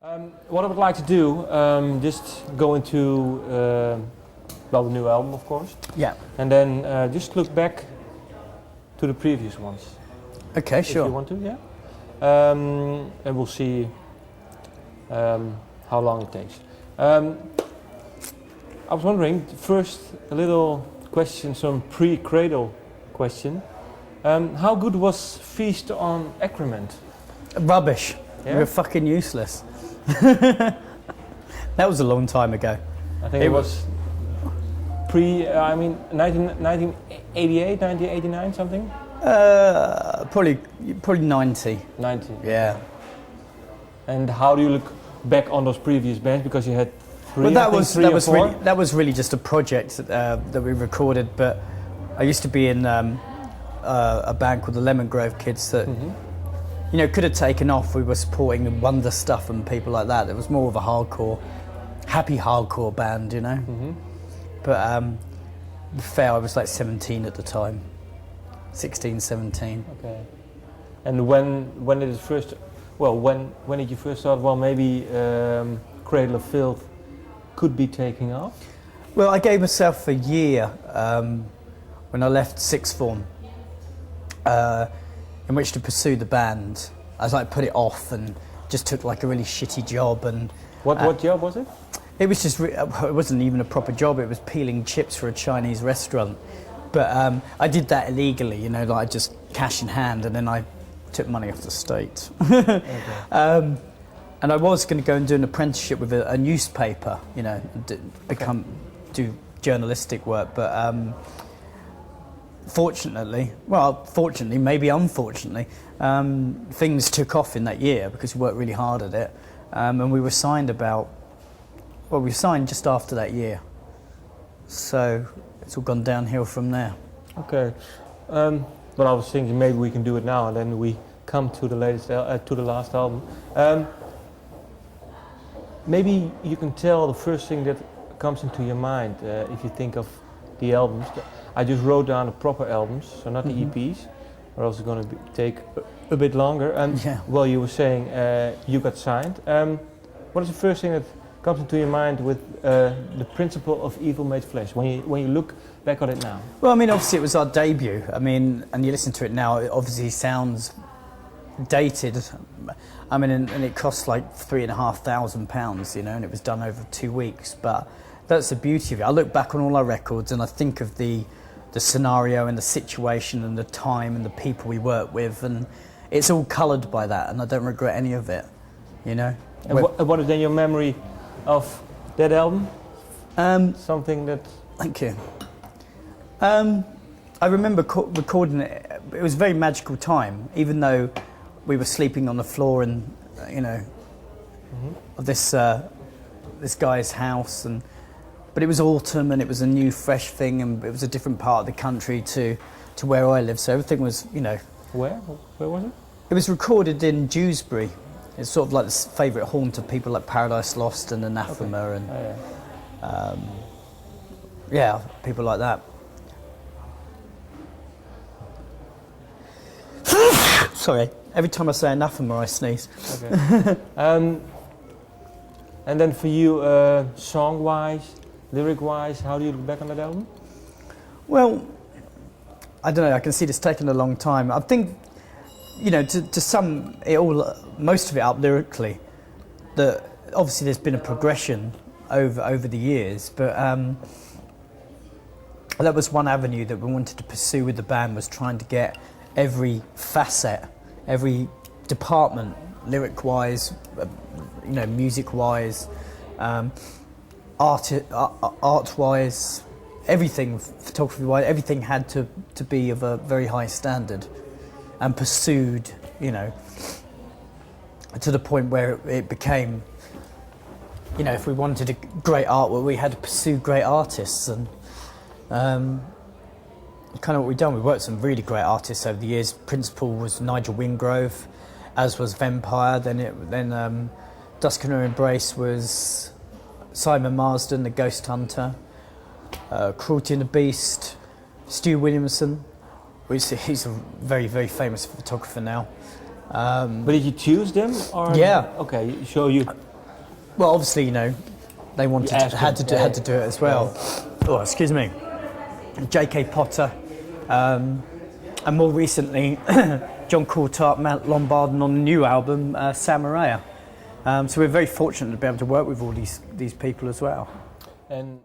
What I would like to do, just go into well, the new album, of course. Yeah. And then just look back to the previous ones. Okay, sure. If you want to, yeah. And we'll see how long it takes. I was wondering, first, a little question, some pre-Cradle question. How good was Feast on Excrement? Rubbish. Yeah? We were fucking useless. That was a long time ago. I think it was I mean, 1988, 1989, something? Probably 90. 90. Yeah. And how do you look back on those previous bands? Because you had three, Well, that was really just a project that we recorded. But I used to be in a band called the Lemon Grove Kids that, you know, could have taken off. We were supporting Wonder Stuff and people like that. It was more of a happy hardcore band, you know. But fair, I was like 17 at the time, 16, 17. Okay. And when did it first? Well, when did you first thought? Well, maybe Cradle of Filth could be taking off. Well, I gave myself a year when I left sixth form, in which to pursue the band. I was like put it off and just took like a really shitty job. And what job was it? it was just it wasn't even a proper job. It was peeling chips for a Chinese restaurant. But I did that illegally, you know, like just cash in hand, and then I took money off the state. Okay. And I was going to go and do an apprenticeship with a newspaper, you know, do journalistic work. But fortunately, maybe unfortunately, things took off in that year because we worked really hard at it. And we were signed we signed just after that year. So it's all gone downhill from there. Okay. But I was thinking maybe we can do it now, and then we come to the last album. Maybe you can tell the first thing that comes into your mind if you think of the albums. I just wrote down the proper albums, so not the EPs, or else it's going to take a bit longer. And well, you were saying you got signed. What is the first thing that comes into your mind with the principle of Evil Made Flesh when you look back on it now? Well, I mean, obviously it was our debut. I mean, and you listen to it now, it obviously sounds dated. I mean, and it cost like £3,500, you know, and it was done over 2 weeks. But that's the beauty of it. I look back on all our records and I think of the scenario and the situation and the time and the people we worked with, and it's all coloured by that, and I don't regret any of it, you know. And what is then your memory of that album? Something that... Thank you. I remember recording it. It was a very magical time, even though we were sleeping on the floor and, you know, of this guy's house, but it was autumn and it was a new, fresh thing, and it was a different part of the country to where I live. So everything was, you know. Where was it? It was recorded in Dewsbury. It's sort of like the favourite haunt of people like Paradise Lost and Anathema and people like that. Sorry, every time I say Anathema I sneeze. Okay. And then for you, song-wise, lyric-wise, how do you look back on that album? Well, I don't know, I can see this taking a long time. I think, you know, to sum it all, most of it up lyrically, that obviously there's been a progression over the years, but that was one avenue that we wanted to pursue with the band, was trying to get every facet, every department, lyric-wise, you know, music-wise, art-wise, everything, photography-wise, everything had to be of a very high standard and pursued, you know, to the point where it became, you know, if we wanted a great artwork, we had to pursue great artists, and kind of what we've done. We worked with some really great artists over the years. Principal was Nigel Wingrove, as was Vampire. Then Dusk and Her Embrace was Simon Marsden, the Ghost Hunter. Cruelty and the Beast, Stu Williamson. He's a very, very famous photographer now. But did you choose them? Or yeah. Okay, so you Well, obviously, you know, they wanted had to do it as well. Oh, excuse me. J.K. Potter, and more recently, John Courtart, Matt Lombarden on the new album, Samaraya. So we're very fortunate to be able to work with all these people as well. And